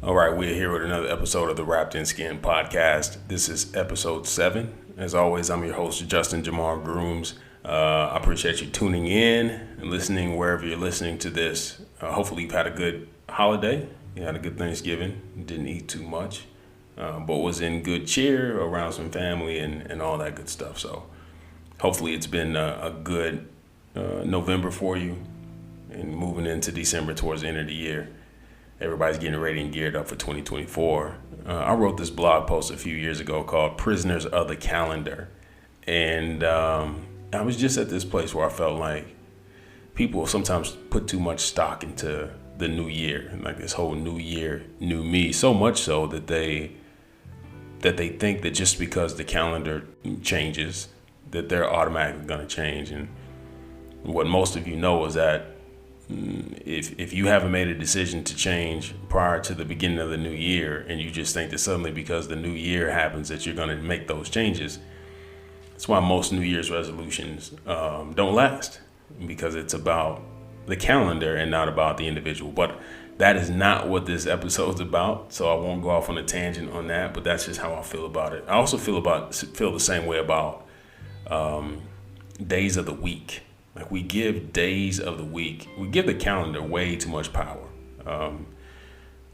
All right, we're here with another episode of the Wrapped in Skin podcast. This is episode 7. As always, I'm your host, justinjamarG. I appreciate you tuning in and listening wherever you're listening to this. Hopefully you've had a good holiday. You had a good Thanksgiving. Didn't eat too much, but was in good cheer around some family and all that good stuff. So hopefully it's been a good November for you and moving into December towards the end of the year. Everybody's getting ready and geared up for 2024. I wrote this blog post a few years ago called Prisoners of the Calendar. And I was just at this place where I felt like people sometimes put too much stock into the new year, like this whole new year, new me, so much so that they think that just because the calendar changes, that they're automatically going to change. And what most of you know is that if you haven't made a decision to change prior to the beginning of the new year, and you just think that suddenly because the new year happens that you're going to make those changes, that's why most New Year's resolutions don't last, because it's about the calendar and not about the individual. But that is not what this episode's about, so I won't go off on a tangent on that, but that's just how I feel about it. I also feel the same way about days of the week. Like, we give days of the week, we give the calendar way too much power.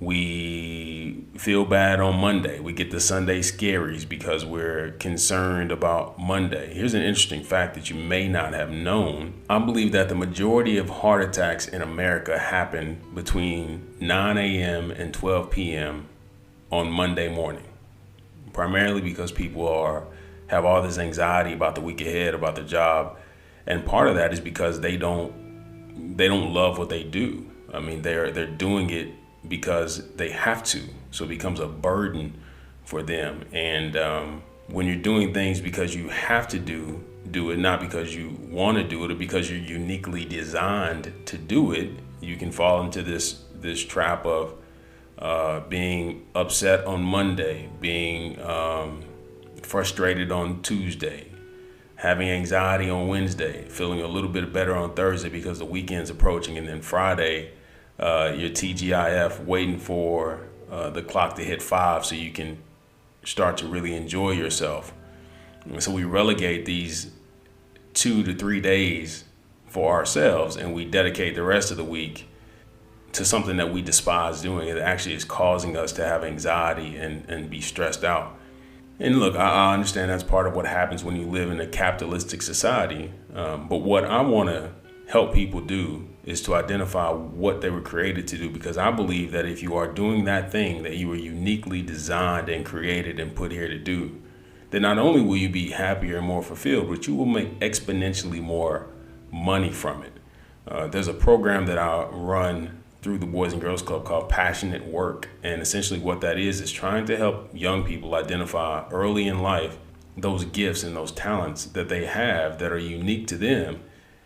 We feel bad on Monday. We get the Sunday scaries because we're concerned about Monday. Here's an interesting fact that you may not have known. I believe that the majority of heart attacks in America happen between 9 a.m. and 12 p.m. on Monday morning, primarily because people have all this anxiety about the week ahead, about their job. And part of that is because they don't love what they do. I mean, they're doing it because they have to. So it becomes a burden for them. And when you're doing things because you have to do it, not because you want to do it or because you're uniquely designed to do it, you can fall into this trap of being upset on Monday, being frustrated on Tuesday, having anxiety on Wednesday, feeling a little bit better on Thursday because the weekend's approaching, and then Friday, you're TGIF waiting for the clock to hit 5 so you can start to really enjoy yourself. And so we relegate these 2 to 3 days for ourselves, and we dedicate the rest of the week to something that we despise doing. It actually is causing us to have anxiety and be stressed out. And look, I understand that's part of what happens when you live in a capitalistic society. But what I want to help people do is to identify what they were created to do, because I believe that if you are doing that thing that you were uniquely designed and created and put here to do, then not only will you be happier and more fulfilled, but you will make exponentially more money from it. There's a program that I run through the Boys and Girls Club called Passionate Work. And essentially what that is trying to help young people identify early in life those gifts and those talents that they have that are unique to them,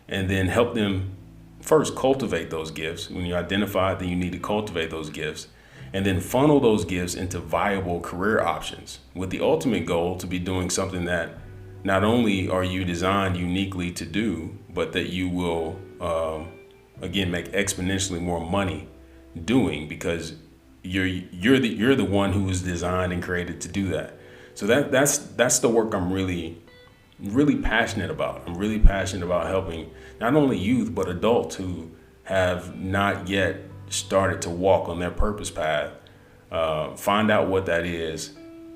and then help them first cultivate those gifts. When you identify that you need to cultivate those gifts, and then funnel those gifts into viable career options, with the ultimate goal to be doing something that not only are you designed uniquely to do, but that you will again make exponentially more money doing, because you're the one who was designed and created to do that. So that's the work I'm really passionate about. I'm really passionate about helping not only youth but adults who have not yet started to walk on their purpose path, find out what that is,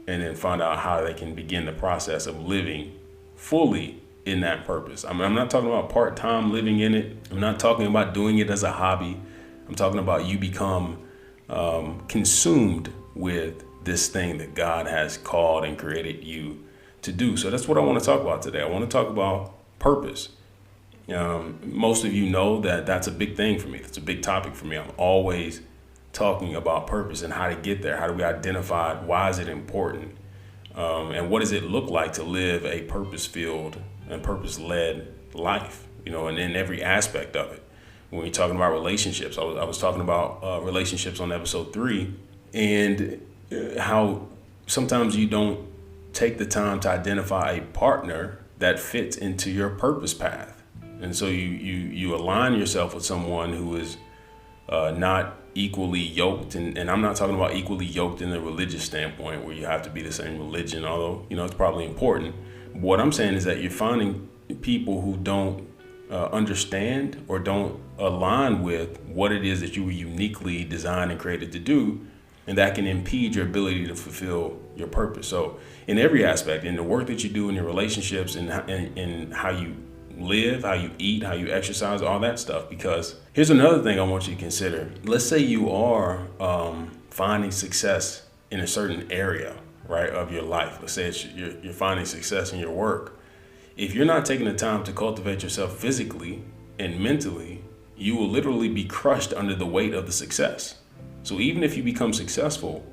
and then find out how they can begin the process of living fully in that purpose. I'm not talking about part-time living in it. I'm not talking about doing it as a hobby. I'm talking about you become consumed with this thing that God has called and created you to do. So that's what I want to talk about today. I want to talk about purpose. Most of you know that that's a big thing for me. That's a big topic for me. I'm always talking about purpose and how to get there. How do we identify it? Why is it important? And what does it look like to live a purpose-filled and purpose-led life, and in every aspect of it. When we're talking about relationships, I was talking about relationships on episode 3, and how sometimes you don't take the time to identify a partner that fits into your purpose path. And so you align yourself with someone who is not equally yoked, and I'm not talking about equally yoked in the religious standpoint where you have to be the same religion, although, it's probably important. What I'm saying is that you're finding people who don't understand or don't align with what it is that you were uniquely designed and created to do, and that can impede your ability to fulfill your purpose. So in every aspect, in the work that you do, in your relationships, and how you live, how you eat, how you exercise, all that stuff. Because here's another thing I want you to consider. Let's say you are finding success in a certain area, right, of your life. Let's say you're finding success in your work. If you're not taking the time to cultivate yourself physically and mentally, you will literally be crushed under the weight of the success. So even if you become successful,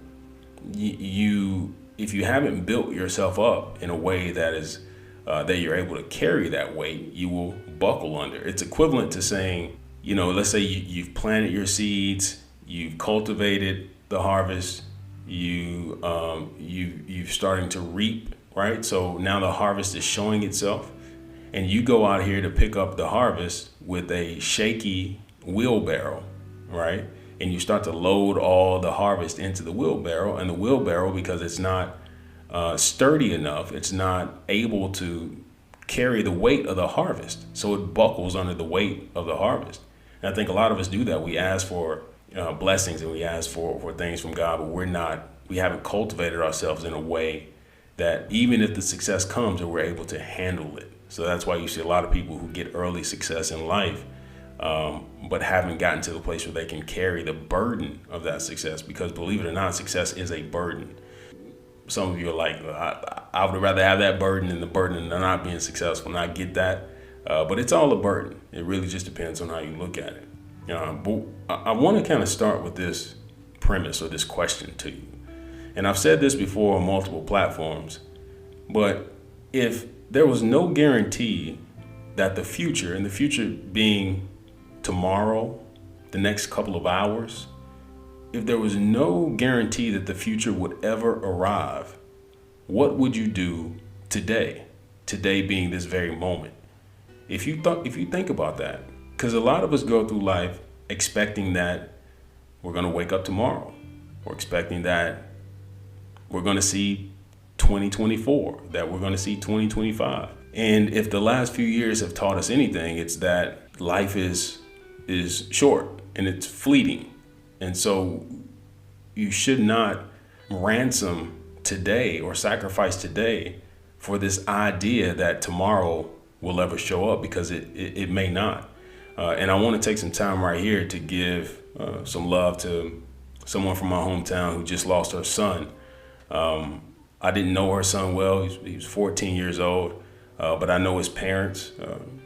if you haven't built yourself up in a way that is that you're able to carry that weight, you will buckle under. It's equivalent to saying, let's say you've planted your seeds, you've cultivated the harvest, you've starting to reap, right? So now the harvest is showing itself, and you go out here to pick up the harvest with a shaky wheelbarrow, right? And you start to load all the harvest into the wheelbarrow, and the wheelbarrow, because it's not sturdy enough, it's not able to carry the weight of the harvest. So it buckles under the weight of the harvest. And I think a lot of us do that. We ask for blessings and we ask for things from God, but we haven't cultivated ourselves in a way that even if the success comes, that we're able to handle it. So that's why you see a lot of people who get early success in life, but haven't gotten to the place where they can carry the burden of that success. Because believe it or not, success is a burden. Some of you are like, I would rather have that burden than the burden of not being successful. And I get that, but it's all a burden. It really just depends on how you look at it. But I want to kind of start with this premise or this question to you. And I've said this before on multiple platforms, but if there was no guarantee that the future, and the future being tomorrow, the next couple of hours, if there was no guarantee that the future would ever arrive, what would you do today? Today being this very moment. If you think about that, because a lot of us go through life expecting that we're going to wake up tomorrow, or expecting that we're going to see 2024, that we're going to see 2025. And if the last few years have taught us anything, it's that life is short and it's fleeting. And so you should not ransom today or sacrifice today for this idea that tomorrow will ever show up, because it may not. And I want to take some time right here to give some love to someone from my hometown who just lost her son. I didn't know her son well. He was 14 years old, but I know his parents,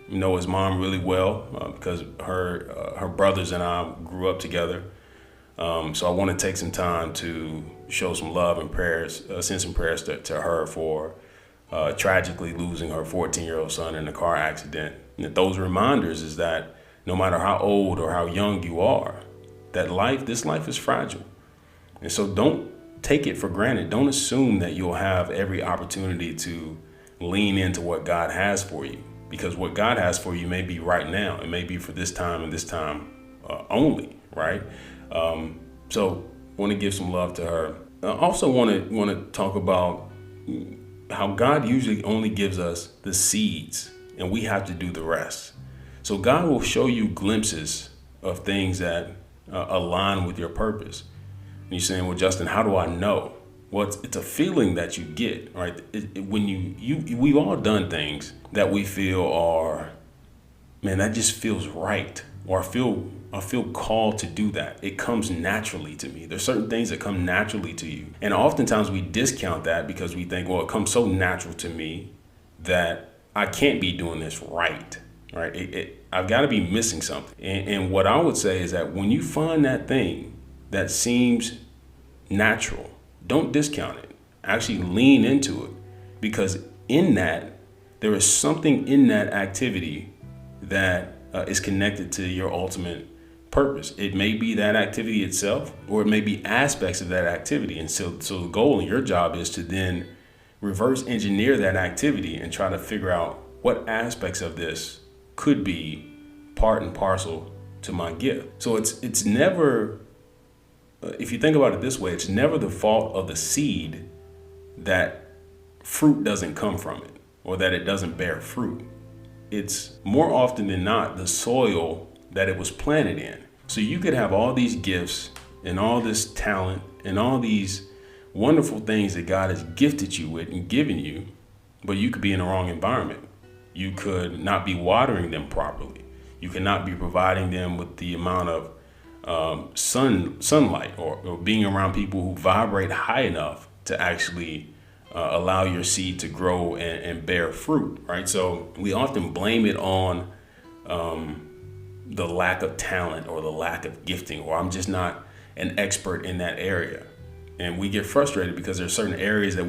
know his mom really well, because her brothers and I grew up together. So I want to take some time to show some love and prayers, send some prayers to her for tragically losing her 14-year-old son in a car accident. And those reminders is that no matter how old or how young you are, that this life is fragile. And so don't take it for granted. Don't assume that you'll have every opportunity to lean into what God has for you, because what God has for you may be right now. It may be for this time and this time only, right? So want to give some love to her. I also want to talk about how God usually only gives us the seeds and we have to do the rest. So God will show you glimpses of things that align with your purpose. And you're saying, well, Justin, how do I know? Well, it's a feeling that you get, right? When we've all done things that we feel are, man, that just feels right. Or I feel called to do that. It comes naturally to me. There's certain things that come naturally to you. And oftentimes we discount that because we think, well, it comes so natural to me that I can't be doing this right? I've got to be missing something. And what I would say is that when you find that thing that seems natural, don't discount it. Actually lean into it, because in that, there is something in that activity that is connected to your ultimate purpose. It may be that activity itself, or it may be aspects of that activity. And so the goal in your job is to then reverse engineer that activity and try to figure out what aspects of this could be part and parcel to my gift. So it's never if you think about it this way, it's never the fault of the seed that fruit doesn't come from it or that it doesn't bear fruit. It's more often than not the soil that it was planted in. So you could have all these gifts and all this talent and all these wonderful things that God has gifted you with and given you, but you could be in the wrong environment. You could not be watering them properly. You could not be providing them with the amount of sunlight or being around people who vibrate high enough to actually allow your seed to grow and bear fruit, right? So we often blame it on the lack of talent or the lack of gifting, or I'm just not an expert in that area. And we get frustrated because there's certain areas that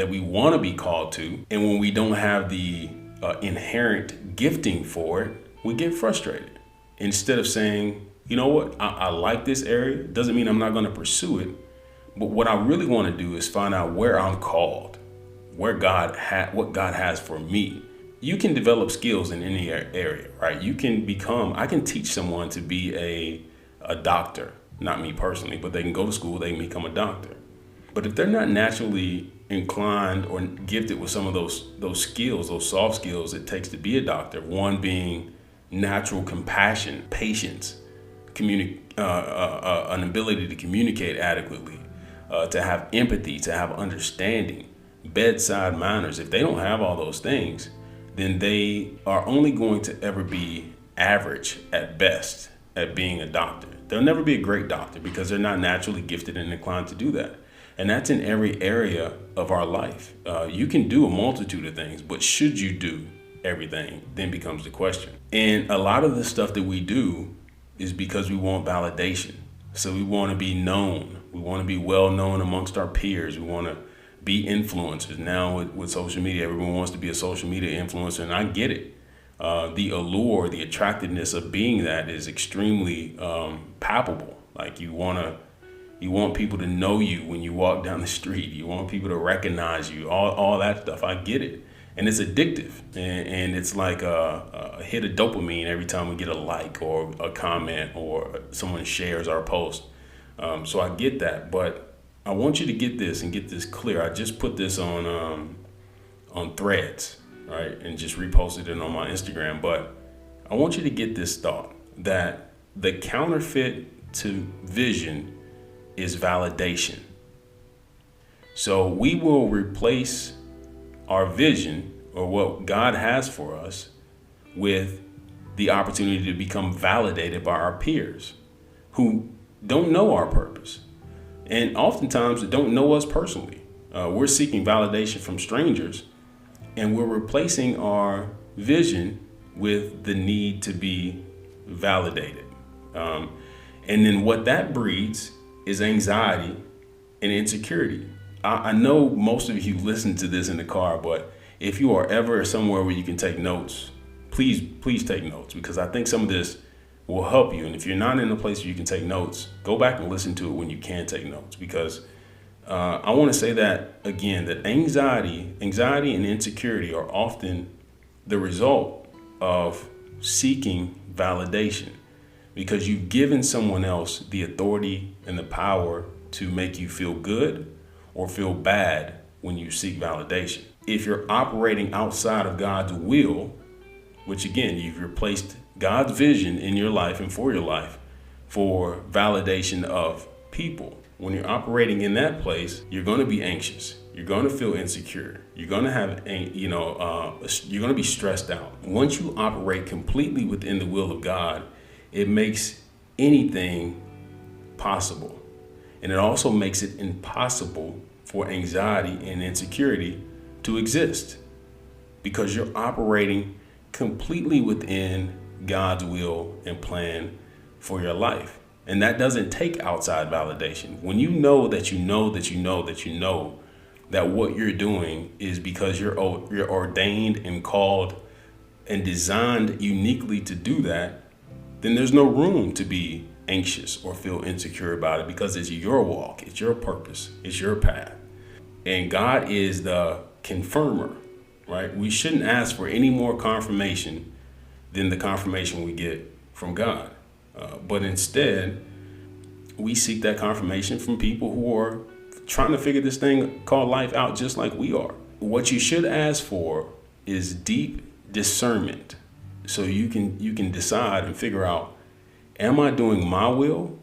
we want to be called to. And when we don't have the inherent gifting for it, we get frustrated. Instead of saying, you know what, I like this area, doesn't mean I'm not going to pursue it. But what I really want to do is find out where I'm called, what God has for me. You can develop skills in any area, right? I can teach someone to be a doctor, not me personally, but they can go to school, they can become a doctor. But if they're not naturally inclined or gifted with some of those skills, those soft skills it takes to be a doctor, one being natural compassion, patience, an ability to communicate adequately, to have empathy, to have understanding, bedside manners. If they don't have all those things, then they are only going to ever be average at best at being a doctor. They'll never be a great doctor because they're not naturally gifted and inclined to do that. And that's in every area of our life. You can do a multitude of things, but should you do everything then becomes the question. And a lot of the stuff that we do is because we want validation. So we want to be known. We want to be well known amongst our peers. We want to be influencers. Now with social media, everyone wants to be a social media influencer, and I get it. The allure, the attractiveness of being that is extremely palpable. Like you want people to know you when you walk down the street. You want people to recognize you, all that stuff. I get it. And it's addictive. And it's like a hit of dopamine every time we get a like or a comment or someone shares our post. So I get that. But I want you to get this and get this clear. I just put this on Threads, right? And just reposted it on my Instagram. But I want you to get this thought that the counterfeit to vision is validation. So we will replace our vision or what God has for us with the opportunity to become validated by our peers who don't know our purpose and oftentimes don't know us personally. We're seeking validation from strangers, and we're replacing our vision with the need to be validated. And then what that breeds is anxiety and insecurity. I know most of you listen to this in the car, but if you are ever somewhere where you can take notes, please take notes, because I think some of this will help you. And if you're not in a place where you can take notes, go back and listen to it when you can take notes, because I want to say that again, that anxiety and insecurity are often the result of seeking validation, because you've given someone else the authority and the power to make you feel good or feel bad when you seek validation. If you're operating outside of God's will, which again, you've replaced God's vision in your life and for your life for validation of people. When you're operating in that place, you're going to be anxious. You're going to feel insecure. You're going to have, you're going to be stressed out. Once you operate completely within the will of God, it makes anything possible. And it also makes it impossible for anxiety and insecurity to exist, because you're operating completely within God's will and plan for your life. And that doesn't take outside validation. When you know that you know that you know that you know that what you're doing is because you're ordained and called and designed uniquely to do that, then there's no room to be anxious or feel insecure about it, because it's your walk, it's your purpose, it's your path. And God is the confirmer, right? We shouldn't ask for any more confirmation than the confirmation we get from God. But instead, we seek that confirmation from people who are trying to figure this thing called life out just like we are. What you should ask for is deep discernment, so you can decide and figure out, am I doing my will,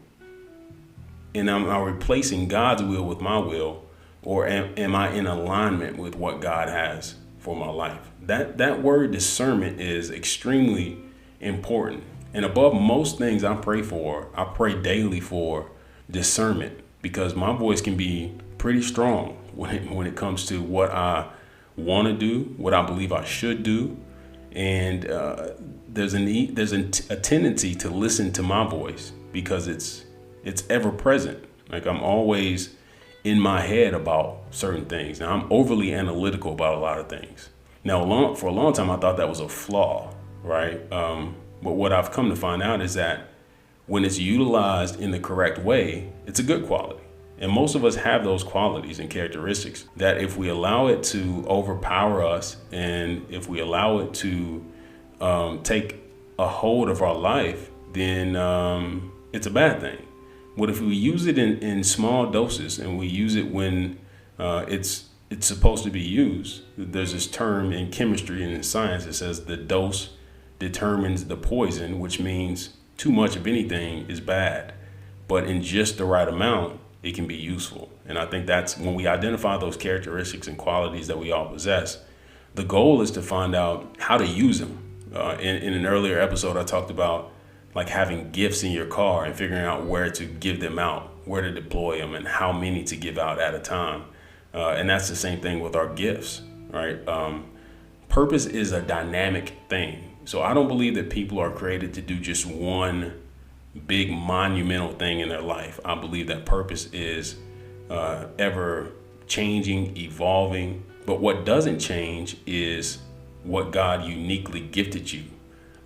and am I replacing God's will with my will, or am I in alignment with what God has for my life? That word discernment is extremely important. And above most things I pray daily for discernment, because my voice can be pretty strong when it comes to what I want to do, what I believe I should do. And there's a tendency to listen to my voice because it's ever present. Like, I'm always in my head about certain things. Now, I'm overly analytical about a lot of things. Now, for a long time, I thought that was a flaw, right? But what I've come to find out is that when it's utilized in the correct way, it's a good quality. And most of us have those qualities and characteristics that if we allow it to overpower us, and if we allow it to take a hold of our life, then it's a bad thing. What if we use it in small doses, and we use it when it's supposed to be used? There's this term in chemistry and in science that says the dose determines the poison, which means too much of anything is bad, but in just the right amount, it can be useful. And I think that's when we identify those characteristics and qualities that we all possess. The goal is to find out how to use them. In an earlier episode, I talked about like having gifts in your car and figuring out where to give them out, where to deploy them, and how many to give out at a time. And that's the same thing with our gifts, right? Purpose is a dynamic thing. So I don't believe that people are created to do just one big monumental thing in their life. I believe that purpose is ever changing, evolving. But what doesn't change is what God uniquely gifted you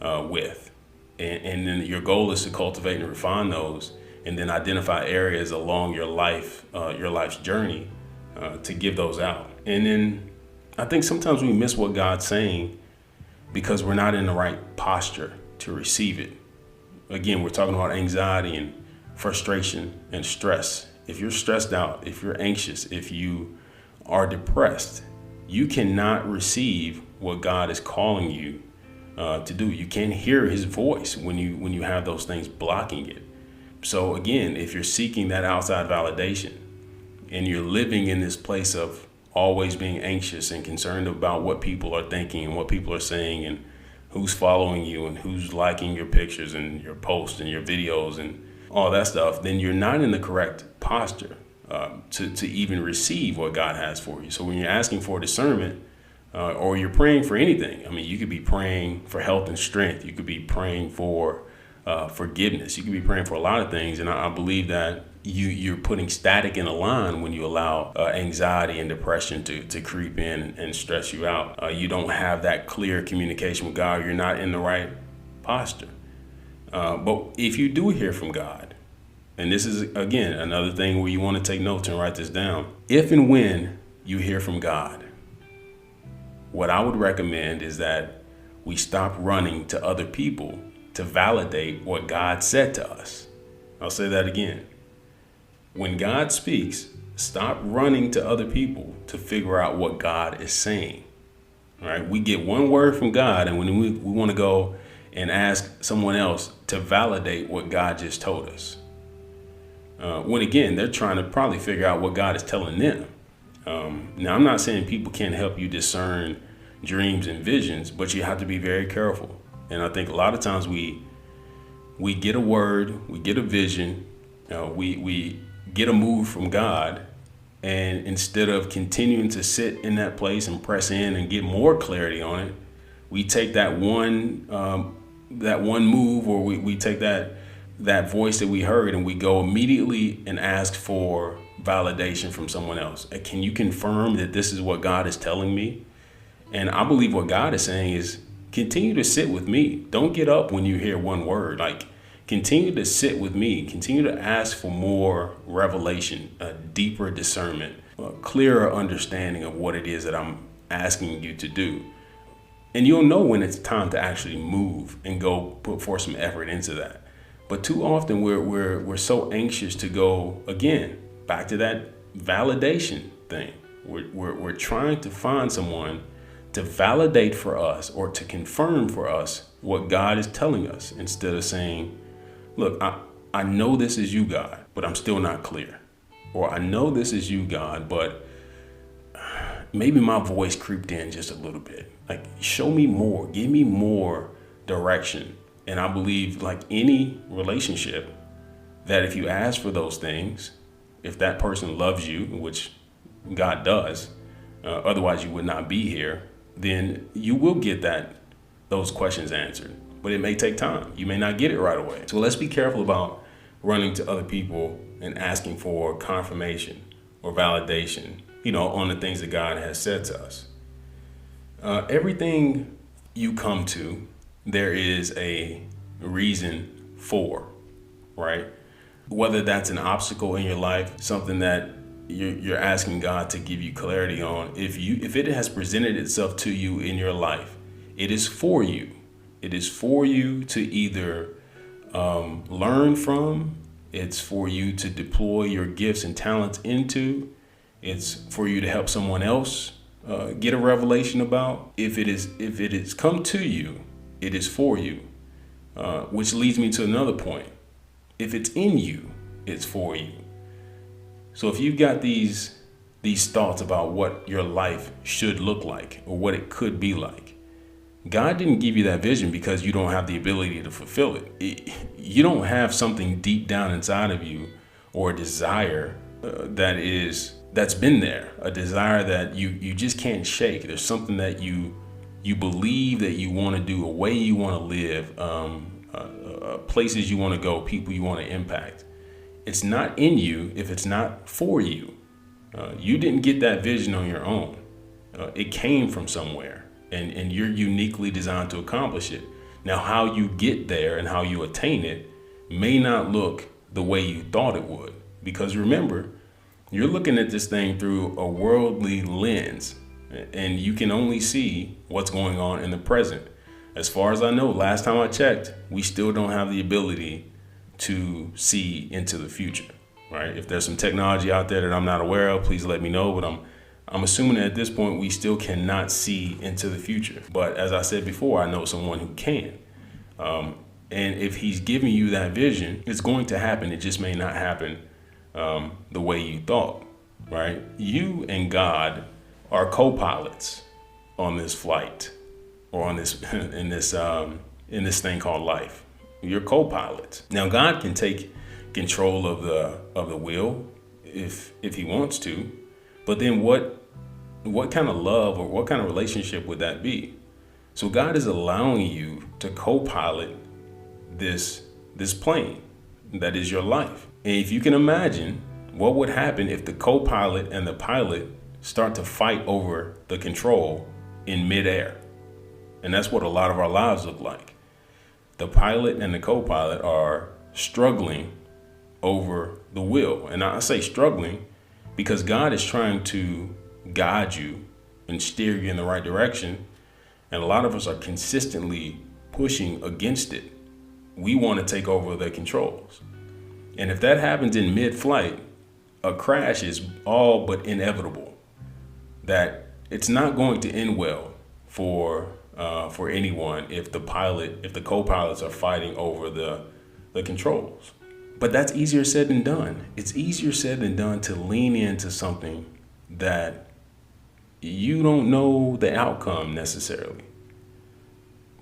with. And then your goal is to cultivate and refine those, and then identify areas along your life's journey to give those out. And then I think sometimes we miss what God's saying because we're not in the right posture to receive it. Again, we're talking about anxiety and frustration and stress. If you're stressed out, if you're anxious, if you are depressed, you cannot receive what God is calling you to do. You can't hear his voice when you have those things blocking it. So again, if you're seeking that outside validation and you're living in this place of always being anxious and concerned about what people are thinking and what people are saying and who's following you and who's liking your pictures and your posts and your videos and all that stuff, then you're not in the correct posture to even receive what God has for you. So when you're asking for discernment, or you're praying for anything, I mean, you could be praying for health and strength. You could be praying for forgiveness. You could be praying for a lot of things. And I believe that you're putting static in a line when you allow anxiety and depression to creep in and stress you out. You don't have that clear communication with God. You're not in the right posture. But if you do hear from God, and this is, again, another thing where you want to take notes and write this down. If and when you hear from God, what I would recommend is that we stop running to other people to validate what God said to us. I'll say that again. When God speaks, stop running to other people to figure out what God is saying. All right? We get one word from God, and when we want to go and ask someone else to validate what God just told us. When again, they're trying to probably figure out what God is telling them. Now, I'm not saying people can't help you discern dreams and visions, but you have to be very careful. And I think a lot of times we get a word, we get a vision, we get a move from God, and instead of continuing to sit in that place and press in and get more clarity on it, we take that one move, or we take that voice that we heard and we go immediately and ask for validation from someone else. Can you confirm that this is what God is telling me? And I believe what God is saying is continue to sit with me. Don't get up when you hear one word. Like, continue to sit with me. Continue to ask for more revelation, a deeper discernment, a clearer understanding of what it is that I'm asking you to do. And you'll know when it's time to actually move and go put forth some effort into that. But too often we're so anxious to go again back to that validation thing. We're trying to find someone to validate for us or to confirm for us what God is telling us, instead of saying, look, I know this is you, God, but I'm still not clear. Or I know this is you, God, but maybe my voice creeped in just a little bit. Like, show me more, give me more direction. And I believe, like any relationship, that if you ask for those things, if that person loves you, which God does, otherwise you would not be here, then you will get those questions answered. But it may take time. You may not get it right away. So let's be careful about running to other people and asking for confirmation or validation, on the things that God has said to us. Everything you come to, there is a reason for, right? Whether that's an obstacle in your life, something that you're asking God to give you clarity on. If it has presented itself to you in your life, it is for you. It is for you to either learn from. It's for you to deploy your gifts and talents into. It's for you to help someone else get a revelation about. If it is come to you, it is for you. Which leads me to another point. If it's in you, it's for you. So if you've got these thoughts about what your life should look like or what it could be like, God didn't give you that vision because you don't have the ability to fulfill it. You don't have something deep down inside of you or a desire that's been there, a desire that you just can't shake. There's something that you believe that you want to do, a way you want to live, places you want to go, people you want to impact. It's not in you if it's not for you. You didn't get that vision on your own. It came from somewhere, and you're uniquely designed to accomplish it. Now, how you get there and how you attain it may not look the way you thought it would, because remember, you're looking at this thing through a worldly lens, and you can only see what's going on in the present. As far as I know, last time I checked, we still don't have the ability to see into the future, right? If there's some technology out there that I'm not aware of, please let me know. But I'm assuming that at this point we still cannot see into the future. But as I said before, I know someone who can. And if he's giving you that vision, it's going to happen. It just may not happen the way you thought, right? You and God are co-pilots on this flight, or on this in this thing called life. You're co-pilot. Now, God can take control of the wheel if he wants to, but then what kind of love or what kind of relationship would that be? So God is allowing you to co-pilot this plane that is your life. And if you can imagine, what would happen if the co-pilot and the pilot start to fight over the control in midair? And that's what a lot of our lives look like. The pilot and the co-pilot are struggling over the wheel. And I say struggling because God is trying to guide you and steer you in the right direction. And a lot of us are consistently pushing against it. We want to take over the controls. And if that happens in mid-flight, a crash is all but inevitable. That it's not going to end well for anyone if the co-pilots are fighting over the controls. But that's easier said than done. It's easier said than done to lean into something that you don't know the outcome necessarily.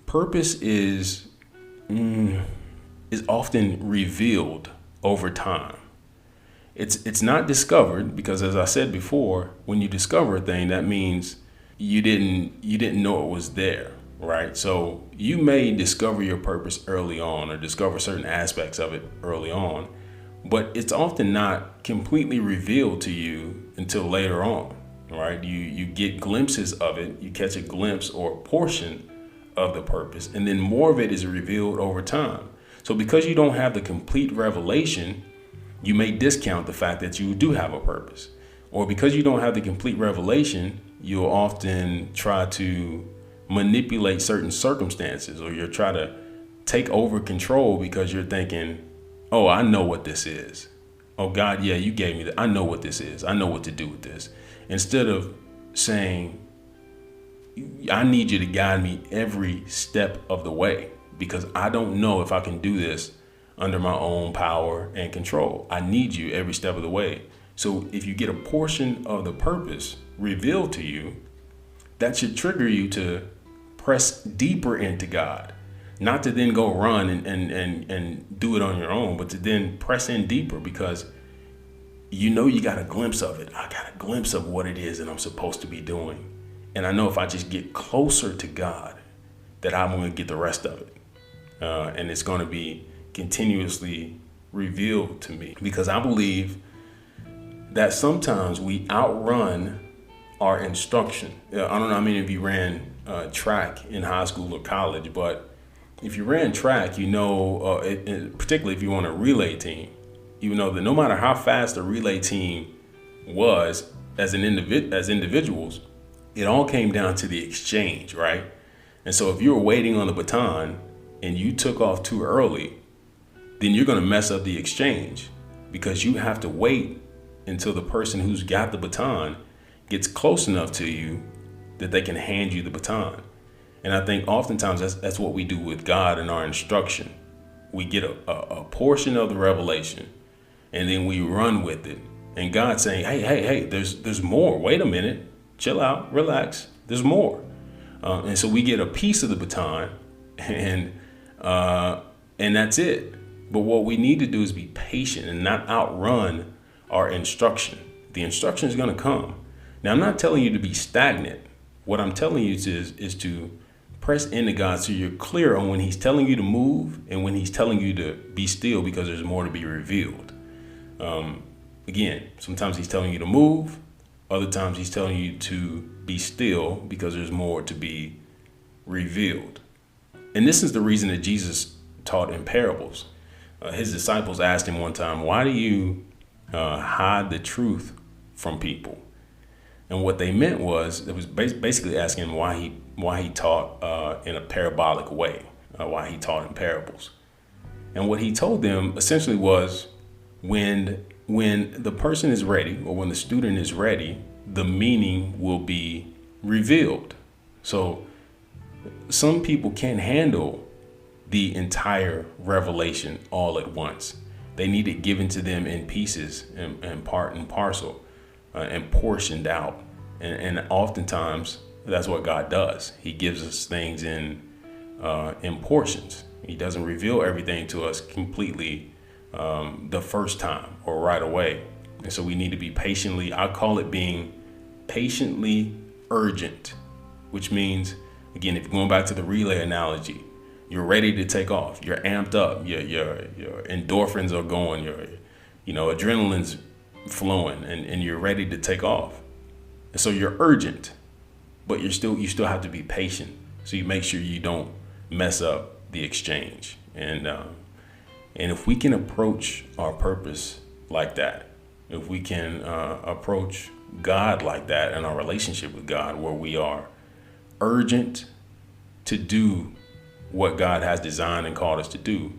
Purpose is often revealed over time. It's not discovered because, as I said before, when you discover a thing, that means you didn't know it was there, right? So you may discover your purpose early on or discover certain aspects of it early on, but it's often not completely revealed to you until later on, right? You get glimpses of it, you catch a glimpse or a portion of the purpose, and then more of it is revealed over time. So because you don't have the complete revelation, you may discount the fact that you do have a purpose. Or because you don't have the complete revelation, you'll often try to manipulate certain circumstances, or you'll try to take over control because you're thinking, oh, I know what this is. Oh, God, yeah, you gave me that. I know what this is. I know what to do with this. Instead of saying, I need you to guide me every step of the way because I don't know if I can do this under my own power and control. I need you every step of the way. So if you get a portion of the purpose revealed to you, that should trigger you to press deeper into God, not to then go run and do it on your own, but to then press in deeper because you got a glimpse of it. I got a glimpse of what it is that I'm supposed to be doing. And I know if I just get closer to God, that I'm going to get the rest of it. And it's going to be continuously revealed to me because I believe that sometimes we outrun our instruction. I don't know how many of you ran track in high school or college, but if you ran track, particularly if you want a relay team, you know that no matter how fast the relay team was as individuals, it all came down to the exchange, right? And so if you were waiting on the baton and you took off too early, then you're going to mess up the exchange because you have to wait until the person who's got the baton gets close enough to you that they can hand you the baton. And I think oftentimes that's what we do with God in our instruction. We get a portion of the revelation and then we run with it. And God's saying, hey, there's more. Wait a minute. Chill out, relax. There's more. And so we get a piece of the baton and that's it. But what we need to do is be patient and not outrun our instruction. The instruction is going to come. Now, I'm not telling you to be stagnant. What I'm telling you is to press into God so you're clear on when he's telling you to move and when he's telling you to be still because there's more to be revealed. Again, sometimes he's telling you to move. Other times he's telling you to be still because there's more to be revealed. And this is the reason that Jesus taught in parables. His disciples asked him one time, why do you hide the truth from people? And what they meant was, it was basically asking him why he taught in a parabolic way, why he taught in parables. And what he told them essentially was, when the person is ready, or when the student is ready, the meaning will be revealed. So some people can't handle the entire revelation all at once. They need it given to them in pieces and part and parcel and portioned out. And oftentimes that's what God does. He gives us things in portions. He doesn't reveal everything to us completely the first time or right away. And so we need to be I call it being patiently urgent, which means, again, if you're going back to the relay analogy, you're ready to take off. You're amped up. Your endorphins are going. Your adrenaline's flowing, and you're ready to take off. And so you're urgent, but you still have to be patient. So you make sure you don't mess up the exchange. And if we can approach our purpose like that, if we can approach God like that in our relationship with God, where we are urgent to do what God has designed and called us to do,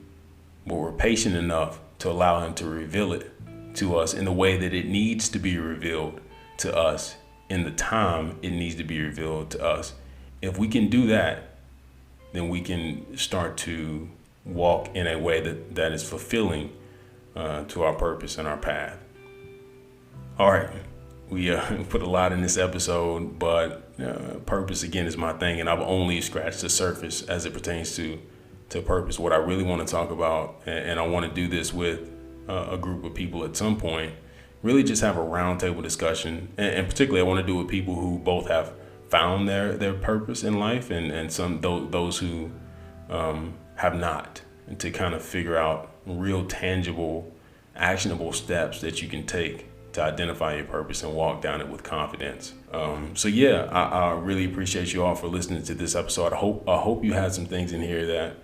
but we're patient enough to allow him to reveal it to us in the way that it needs to be revealed to us, in the time it needs to be revealed to us. If we can do that, then we can start to walk in a way that is fulfilling to our purpose and our path. All right. We put a lot in this episode, but purpose, again, is my thing. And I've only scratched the surface as it pertains to purpose. What I really want to talk about, and I want to do this with a group of people at some point, really just have a roundtable discussion. And particularly I want to do it with people who both have found their purpose in life and some those who have not, and to kind of figure out real tangible, actionable steps that you can take to identify your purpose and walk down it with confidence. I really appreciate you all for listening to this episode. I hope you had some things in here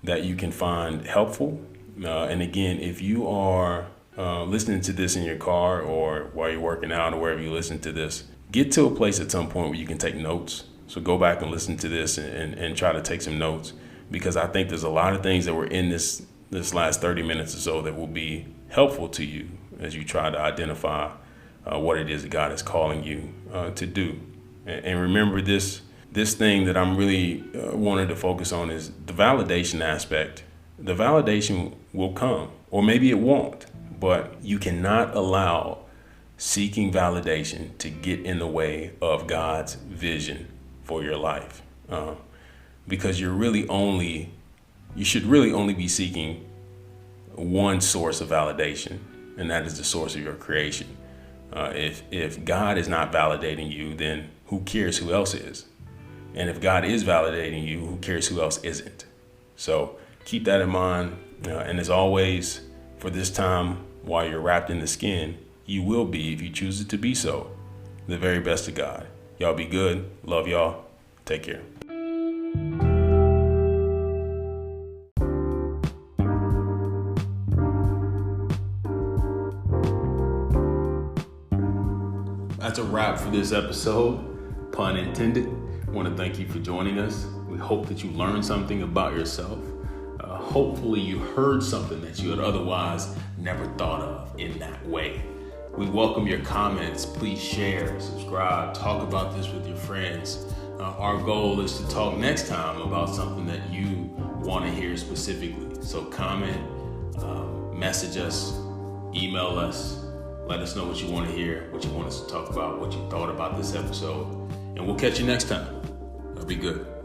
that you can find helpful. And again, if you are listening to this in your car or while you're working out or wherever you listen to this, get to a place at some point where you can take notes. So go back and listen to this and try to take some notes. because I think there's a lot of things that were in this last 30 minutes or so that will be helpful to you as you try to identify what it is that God is calling you to do. And remember this thing that I'm really wanting to focus on is the validation aspect. The validation will come, or maybe it won't, but you cannot allow seeking validation to get in the way of God's vision for your life. Because you should really only be seeking one source of validation, and that is the source of your creation. If God is not validating you, then who cares who else is? And if God is validating you, who cares who else isn't? So keep that in mind. And as always, for this time, while you're wrapped in the skin, you will be, if you choose it to be so, the very best of God. Y'all be good. Love y'all. Take care. That's a wrap for this episode, pun intended. I want to thank you for joining us. We hope that you learned something about yourself. Hopefully you heard something that you had otherwise never thought of in that way. We welcome your comments. Please share, subscribe, talk about this with your friends. Our goal is to talk next time about something that you want to hear specifically. So comment, message us, email us, let us know what you want to hear, what you want us to talk about, what you thought about this episode, and we'll catch you next time. Be good.